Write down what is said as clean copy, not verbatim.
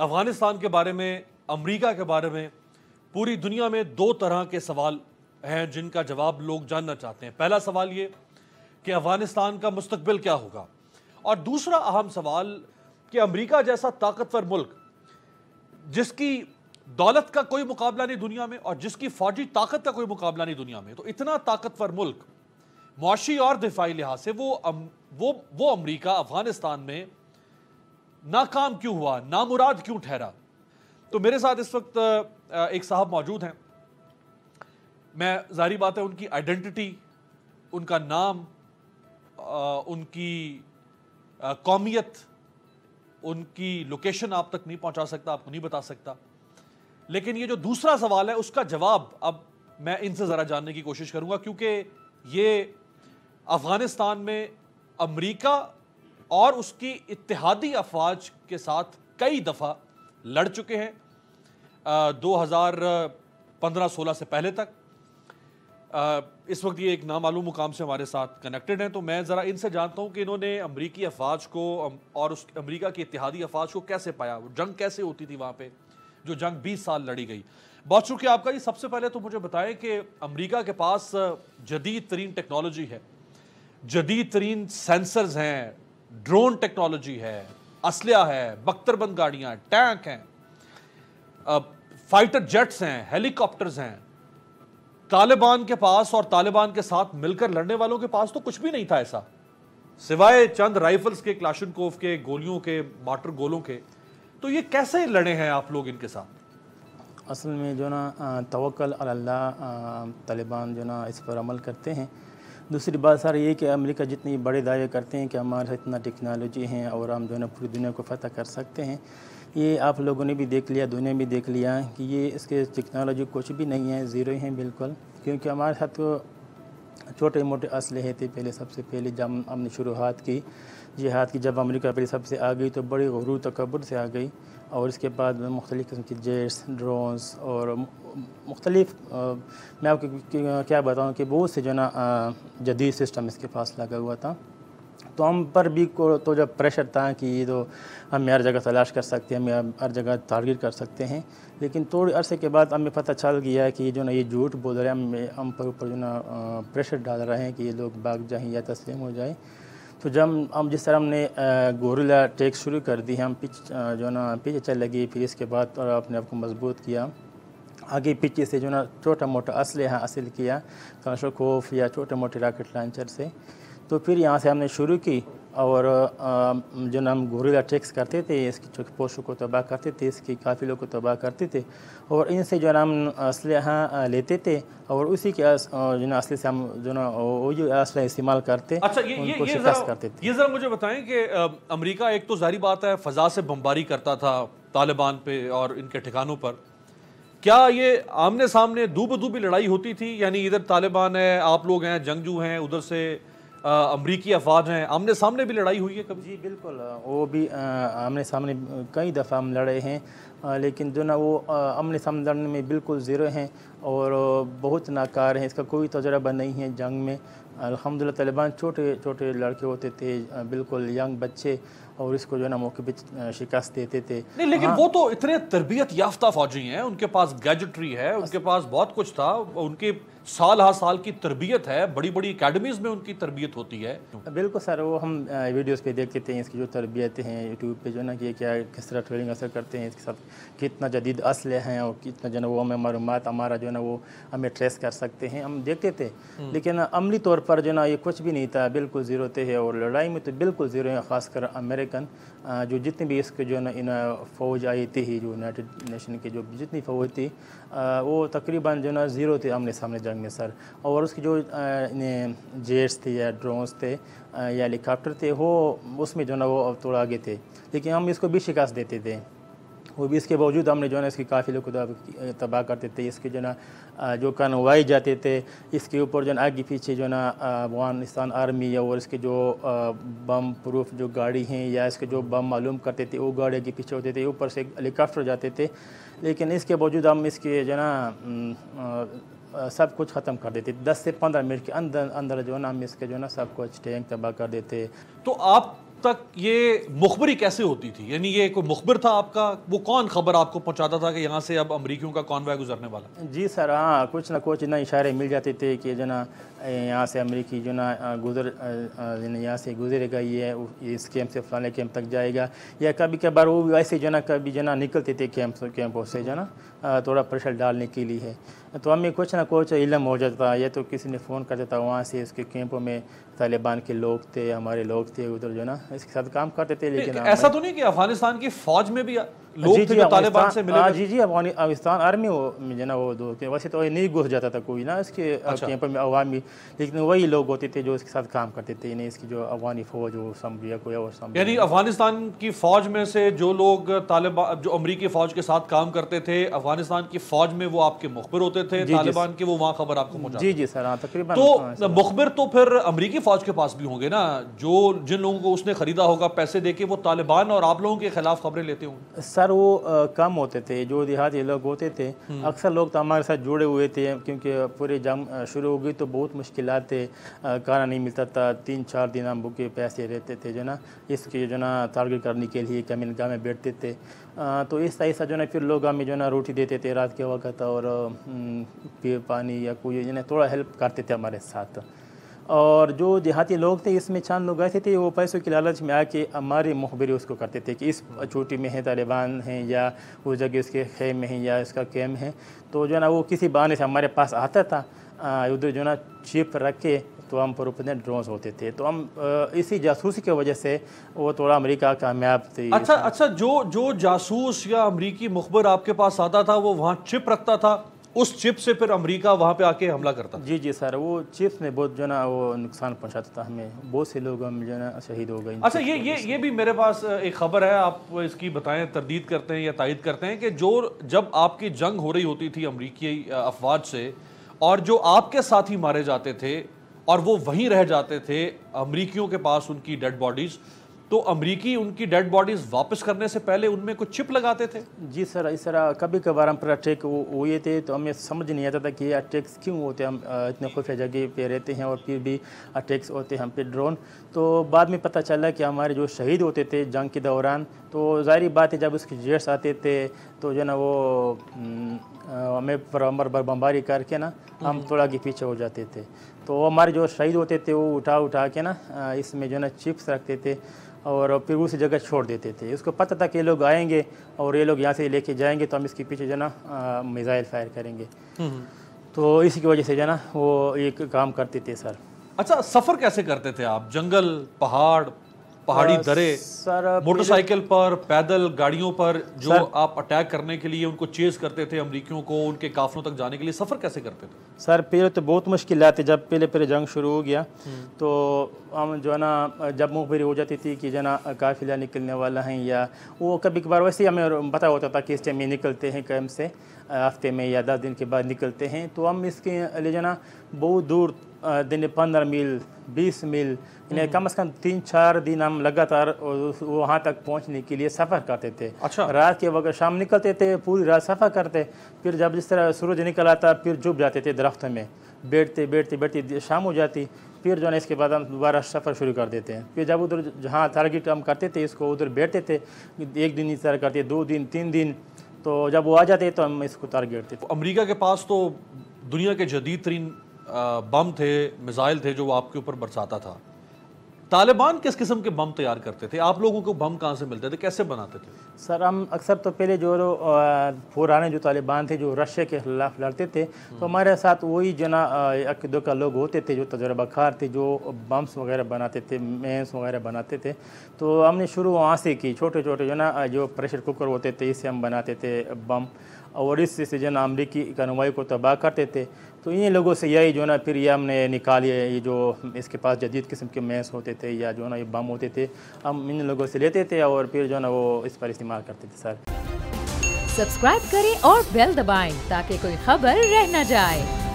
افغانستان کے بارے میں، امریکہ کے بارے میں پوری دنیا میں دو طرح کے سوال ہیں جن کا جواب لوگ جاننا چاہتے ہیں۔ پہلا سوال یہ کہ افغانستان کا مستقبل کیا ہوگا، اور دوسرا اہم سوال کہ امریکہ جیسا طاقتور ملک جس کی دولت کا کوئی مقابلہ نہیں دنیا میں اور جس کی فوجی طاقت کا کوئی مقابلہ نہیں دنیا میں، تو اتنا طاقتور ملک معاشی اور دفاعی لحاظ سے وہ امریکہ افغانستان میں ناکام کیوں ہوا، نامراد کیوں ٹھہرا؟ تو میرے ساتھ اس وقت ایک صاحب موجود ہیں۔ میں ظاہری بات ہے ان کی آئیڈینٹی، ان کا نام، ان کی قومیت، ان کی لوکیشن آپ تک نہیں پہنچا سکتا، آپ کو نہیں بتا سکتا، لیکن یہ جو دوسرا سوال ہے اس کا جواب اب میں ان سے ذرا جاننے کی کوشش کروں گا، کیونکہ یہ افغانستان میں امریکہ اور اس کی اتحادی افواج کے ساتھ کئی دفعہ لڑ چکے ہیں 2015-16 سے پہلے تک۔ اس وقت یہ ایک نامعلوم مقام سے ہمارے ساتھ کنیکٹڈ ہیں، تو میں ذرا ان سے جانتا ہوں کہ انہوں نے امریکی افواج کو اور اس امریکہ کی اتحادی افواج کو کیسے پایا، وہ جنگ کیسے ہوتی تھی وہاں پہ، جو جنگ 20 سال لڑی گئی۔ بہت شکریہ آپ کا۔ سب سے پہلے تو مجھے بتائیں کہ امریکہ کے پاس جدید ترین ٹیکنالوجی ہے، جدید ترین سینسرز ہیں، ڈرون ٹیکنالوجی ہے، اسلحہ ہے، بختر بند گاڑیاں، ٹینک ہیں، فائٹر جیٹس ہیں، ہیلی کاپٹرز ہیں۔ طالبان کے پاس اور طالبان کے ساتھ مل کر لڑنے والوں کے پاس تو کچھ بھی نہیں تھا ایسا، سوائے چند رائفلز کے، کلاشنکوف کے، گولیوں کے، مارٹر گولوں کے۔ تو یہ کیسے لڑے ہیں آپ لوگ ان کے ساتھ؟ اصل میں جو نا توکل علی اللہ طالبان جو نا اس پر عمل کرتے ہیں۔ دوسری بات سر یہ کہ امریکہ جتنی بڑے دعوے کرتے ہیں کہ ہمارے اتنا ٹیکنالوجی ہے اور ہم جو نا پوری دنیا کو فتح کر سکتے ہیں، یہ آپ لوگوں نے بھی دیکھ لیا، دنیا بھی دیکھ لیا کہ یہ اس کے ٹیکنالوجی کچھ بھی نہیں ہے، زیرو ہیں بالکل۔ کیونکہ ہمارے ساتھ تو چھوٹے موٹے اسلحے تھے پہلے، سب سے پہلے جب ہم نے شروعات کی جہاد کی، جب امریکہ پہلے سب سے آ گئی تو بڑے غرور تکبر سے آ گئی، اور اس کے بعد مختلف قسم کی جیٹس، ڈرونز اور مختلف میں آپ کو کیا بتاؤں کہ بہت سے جو نا جدید سسٹم اس کے پاس لگا ہوا تھا۔ تو ہم پر بھی تو جب پریشر تھا کہ یہ تو ہم ہر جگہ تلاش کر سکتے ہیں، ہم ہر جگہ ٹارگیٹ کر سکتے ہیں، لیکن تھوڑے عرصے کے بعد ہمیں پتہ چل گیا کہ جو نا یہ جھوٹ بول رہے ہیں، ہم پر اوپر جو نا پریشر ڈال رہے ہیں کہ یہ لوگ بھاگ جائیں یا تسلیم ہو جائیں۔ تو جب ہم جس طرح ہم نے گوریلا ٹیک شروع کر دی، ہم جو نا پیچھے چل لگی، پھر اس کے بعد اپنے آپ کو مضبوط کیا، آگے پیچھے سے جو نا چھوٹا موٹا اسلحہ حاصل کیا، کلاشنکوف یا چھوٹے موٹے راکٹ لانچر سے۔ تو پھر یہاں سے ہم نے شروع کی، اور جو نا ہم گوریلا ٹیکس کرتے تھے، اس کی چوک پوسٹوں کو تباہ کرتے تھے، اس کی قافلوں کو تباہ کرتے تھے، اور ان سے جو نا ہم اسلحہ لیتے تھے، اور اسی کے جو نا اسلحے سے ہم جو نا وہ جو اسلحہ استعمال کرتے ان کو شکست کرتے تھے۔ یہ ذرا مجھے بتائیں کہ امریکہ ایک تو ظاہری بات ہے فضا سے بمباری کرتا تھا طالبان پہ اور ان کے ٹھکانوں پر، کیا یہ آمنے سامنے دو بدو بھی لڑائی ہوتی تھی؟ یعنی ادھر طالبان ہے، آپ لوگ ہیں جنگجو ہیں، ادھر سے امریکی افواج ہیں، آمنے سامنے بھی لڑائی ہوئی ہے کبھی؟ جی بالکل، وہ بھی آمنے سامنے کئی دفعہ ہم لڑے ہیں، لیکن جو نا وہ آمنے سامنے لڑنے میں بالکل زیرو ہیں اور بہت ناکار ہیں، اس کا کوئی تجربہ نہیں ہے جنگ میں۔ الحمدللہ طالبان چھوٹے چھوٹے لڑکے ہوتے تھے، بالکل ینگ بچے، اور اس کو جو ہے نا موقع پہ شکست دیتے تھے۔ نہیں لیکن وہ تو اتنے تربیت یافتہ فوجی ہیں، ان کے پاس گیجٹری ہے، ان کے پاس بہت کچھ تھا، ان کے سال ہا سال کی تربیت ہے، بڑی بڑی اکیڈمیز میں ان کی تربیت ہوتی ہے۔ بالکل سر، وہ ہم ویڈیوز پہ دیکھتے تھے اس کی جو تربیت ہیں یوٹیوب پہ جو نا کہ کیا کس طرح ٹریننگ اثر کرتے ہیں، اس کے ساتھ کتنا جدید اسلحے ہیں اور کتنا جو ہے وہ ہمیں معلومات ہمارا جو ہے نا وہ ہمیں ٹریس کر سکتے ہیں، ہم دیکھتے تھے، لیکن عملی طور پر جو نا یہ کچھ بھی نہیں تھا، بالکل زیرو تھے، اور لڑائی میں تو بالکل زیرو ہیں، خاص کر امریکن جو جتنی بھی اس کے جو ہے نا فوج آئی تھی، جو یونائٹڈ نیشن کی جو جتنی فوج تھی، وہ تقریباً جو ہے نا زیرو تھے آمنے سامنے جنگ میں سر، اور اس کی جو جیٹس تھے یا ڈرونز تھے یا ہیلی کاپٹر تھے، وہ اس میں جو ہے نا وہ تھوڑا آگے تھے، لیکن ہم اس کو بھی شکست دیتے تھے، وہ بھی اس کے باوجود ہم نے جو ہے نا اس کی قافلوں کو تباہ کرتے تھے، اس کے جو ہے نا جو کنوائے جاتے تھے، اس کے اوپر جو ہے نا آگے پیچھے جو ہے نا افغانستان آرمی اور اس کے جو بم پروف جو گاڑی ہیں یا اس کے جو بم معلوم کرتے تھے، وہ گاڑی کے پیچھے ہوتے تھے، اوپر سے ہیلی کاپٹر جاتے تھے، لیکن اس کے باوجود ہم اس کے جو ہے نا سب کچھ ختم کر دیتے، 10 سے 15 منٹ کے اندر جو ہے نا ہم اس کے جو ہے نا سب کچھ ٹینک تباہ کر دیتے۔ تو آپ تک یہ مخبری کیسے ہوتی تھی؟ یعنی یہ کوئی مخبر تھا آپ کا، وہ کون خبر آپ کو پہنچاتا تھا کہ یہاں سے اب امریکیوں کا کانوائے گزرنے والا؟ جی سر، ہاں کچھ نہ کچھ نہ اشارے مل جاتے تھے کہ جو نا یہاں سے امریکی جو نا یہاں سے گزرے گا، یہ اس کیمپ سے فلانے کیمپ تک جائے گا، یا کبھی کبھار وہ ویسے جو نا کبھی جو نا نکلتے تھے کیمپوں سے جو نا تھوڑا پریشر ڈالنے کے لیے ہے، تو ہمیں کچھ نہ کچھ علم ہو جاتا تھا، یا تو کسی نے فون کر دیتا وہاں سے اس کے کیمپوں میں طالبان کے لوگ تھے، ہمارے لوگ تھے ادھر جو نا اس کے ساتھ کام کرتے تھے۔ لیکن ایسا تو نہیں کہ افغانستان کی فوج میں بھی لوگ تھے جو طالبان سے ملے؟ جی جی، افغانستان آرمی جو نا وہ دو ویسے تو نہیں گھس جاتا تھا کوئی نا اس کے کیمپ میں عوامی، لیکن وہی لوگ ہوتے تھے جو اس کے ساتھ کام کرتے تھے، یعنی اس کی جو افغانی فوج ہو یا کوئی اور یعنی افغانستان کی فوج میں سے جو لوگ طالبان جو امریکی فوج کے ساتھ کام کرتے تھے، افغانستان کی فوج میں وہ آپ کے مخبر ہوتے تھے طالبان کے، وہ وہاں خبر آپ کو پہنچاتے؟ جی جی سر، ہاں تقریباً۔ تو مخبر تو پھر امریکی فوج کے پاس بھی ہوں گے نا، جو جن لوگوں کو اس نے خریدا ہوگا پیسے دے کے، وہ طالبان اور آپ لوگوں کے خلاف خبریں لیتے ہوں گے؟ سر وہ کم ہوتے تھے، جو دیہاتی لوگ ہوتے تھے اکثر لوگ تو ہمارے ساتھ جڑے ہوئے تھے، کیونکہ پورے جنگ شروع ہو گئی تو بہت مشکلات تھے، کھانا نہیں ملتا تھا، 3-4 دن ہم بھوکے پیسے رہتے تھے جو نا اس کے جو نا ٹارگٹ کرنے کے لیے کمین گاہ میں بیٹھتے تھے، تو اس طرح سے جو نا پھر لوگ ہمیں جو نا روٹی دیتے تھے رات کے وقت، اور پانی یا کوئی جو نا تھوڑا ہیلپ کرتے تھے ہمارے ساتھ۔ اور جو دیہاتی لوگ تھے اس میں چند لوگ ایسے تھے وہ پیسوں کی لالچ میں آ کے ہماری مخبری اس کو کرتے تھے کہ اس چوٹی میں ہے طالبان ہیں، یا اس جگہ اس کے خیمے میں ہیں، یا اس کا کیمپ ہے، تو جو نا وہ کسی بہانے سے ہمارے پاس آتا تھا، ادھر جو نا چپ رکھ کے تو ہم پر اوپر ڈرونز ہوتے تھے، تو ہم اسی جاسوسی کی وجہ سے وہ تھوڑا امریکہ کامیاب تھی۔ اچھا، جو جاسوس یا امریکی مخبر آپ کے پاس آتا تھا وہ وہاں چپ رکھتا تھا، اس چپ سے پھر امریکہ وہاں پہ آ کے حملہ کرتا؟ جی جی سر، وہ چپس میں بہت جو نا وہ نقصان پہنچاتا تھا ہمیں، بہت سے لوگ ہم جو نا شہید ہو گئے۔ اچھا، یہ بھی میرے پاس ایک خبر ہے، آپ اس کی بتائیں، تردید کرتے ہیں یا تائید کرتے ہیں، کہ جب آپ کی جنگ ہو رہی ہوتی تھی امریکی افواج سے، اور جو آپ کے ساتھی مارے جاتے تھے اور وہ وہیں رہ جاتے تھے امریکیوں کے پاس ان کی ڈیڈ باڈیز، تو امریکی ان کی ڈیڈ باڈیز واپس کرنے سے پہلے ان میں کچھ چپ لگاتے تھے؟ جی سر، اس طرح کبھی کبھار ہم پر اٹیک ہوئے تھے تو ہمیں سمجھ نہیں آتا تھا کہ یہ اٹیکس کیوں ہوتے ہیں، ہم اتنے خفیہ جگہ پہ رہتے ہیں اور پھر بھی اٹیکس ہوتے ہیں ہم پہ ڈرون، تو بعد میں پتہ چلا کہ ہمارے جو شہید ہوتے تھے جنگ کے دوران، تو ظاہری بات ہے جب اس کے جیٹس آتے تھے تو جو نا وہ ہمیں پر بمباری کر کے نا ہم تھوڑا کے پیچھے ہو جاتے تھے، تو ہمارے جو شہید ہوتے تھے وہ اٹھا کے نا اس میں جو نا چپس رکھتے تھے اور پھر اسی جگہ چھوڑ دیتے تھے۔ اس کو پتہ تھا کہ یہ لوگ آئیں گے اور یہ لوگ یہاں سے لے کے جائیں گے تو ہم اس کے پیچھے جو نا میزائل فائر کریں گے، تو اسی کی وجہ سے جو نا وہ ایک کام کرتے تھے سر۔ اچھا، سفر کیسے کرتے تھے آپ؟ جنگل، پہاڑی درے، موٹر سائیکل پر، پیدل گاڑیوں پر، جو آپ اٹیک کرنے کے لیے ان کو چیز کرتے تھے امریکیوں کو، ان کے قافلوں تک جانے کے لیے سفر کیسے کرتے تھے؟ سر پہلے تو بہت مشکلات تھے، جب پہلے جنگ شروع ہو گیا تو ہم جو ہے نا جب مخبری ہو جاتی تھی کہ جو ہے نا قافلہ نکلنے والا ہیں، یا وہ کبھی کبھار ویسے ہی ہمیں پتہ ہوتا تھا کہ اس ٹائم میں نکلتے ہیں کیمپ سے، ہفتے میں یا 10 دن کے بعد نکلتے ہیں، تو ہم اس کے لیے جو نا بہت دور دن 15 میل 20 میل یعنی کم از کم 3-4 دن ہم لگاتار وہاں تک پہنچنے کے لیے سفر کرتے تھے۔ رات کے وقت شام نکلتے تھے، پوری رات سفر کرتے، پھر جب جس طرح سورج نکل آتا پھر چھپ جاتے تھے درختوں میں، بیٹھتے شام ہو جاتی، پھر جو ہے اس کے بعد ہم دوبارہ سفر شروع کر دیتے ہیں، پھر جب ادھر جہاں ٹارگیٹ ہم کرتے تھے اس کو ادھر بیٹھتے تھے، 1 دن اس طرح کرتے، 2 دن 3 دن، تو جب وہ آ جاتے تو ہم اس کو ٹارگیٹ تھے۔ امریکہ کے پاس تو دنیا کے جدید ترین بم تھے، میزائل تھے جو وہ آپ کے اوپر برساتا تھا۔ طالبان کس قسم کے بم تیار کرتے تھے؟ آپ لوگوں کو بم کہاں سے ملتے تھے؟ کیسے بناتے تھے؟ سر ہم اکثر تو پہلے جو پرانے جو طالبان تھے جو رشیا کے خلاف لڑتے تھے تو ہمارے ساتھ وہی جو نا 1-2 لوگ ہوتے تھے جو تجربہ کار تھے، جو بمس وغیرہ بناتے تھے، مینس وغیرہ بناتے تھے، تو ہم نے شروع وہاں سے کی، چھوٹے جو نا جو پریشر کوکر ہوتے تھے اس سے ہم بناتے تھے بم، اور اس سے جو نا امریکی کارروائی کو تباہ کرتے تھے، تو انہیں لوگوں سے یہی جو نا پھر یہ ہم نے نکالی، یہ جو اس کے پاس جدید قسم کے مینس ہوتے تھے یا جو نا یہ بم ہوتے تھے ہم ان لوگوں سے لیتے تھے اور پھر جو نا وہ اس پر استعمال کرتے تھے۔ سر سبسکرائب کریں اور بیل دبائیں تاکہ کوئی خبر رہ نہ جائے۔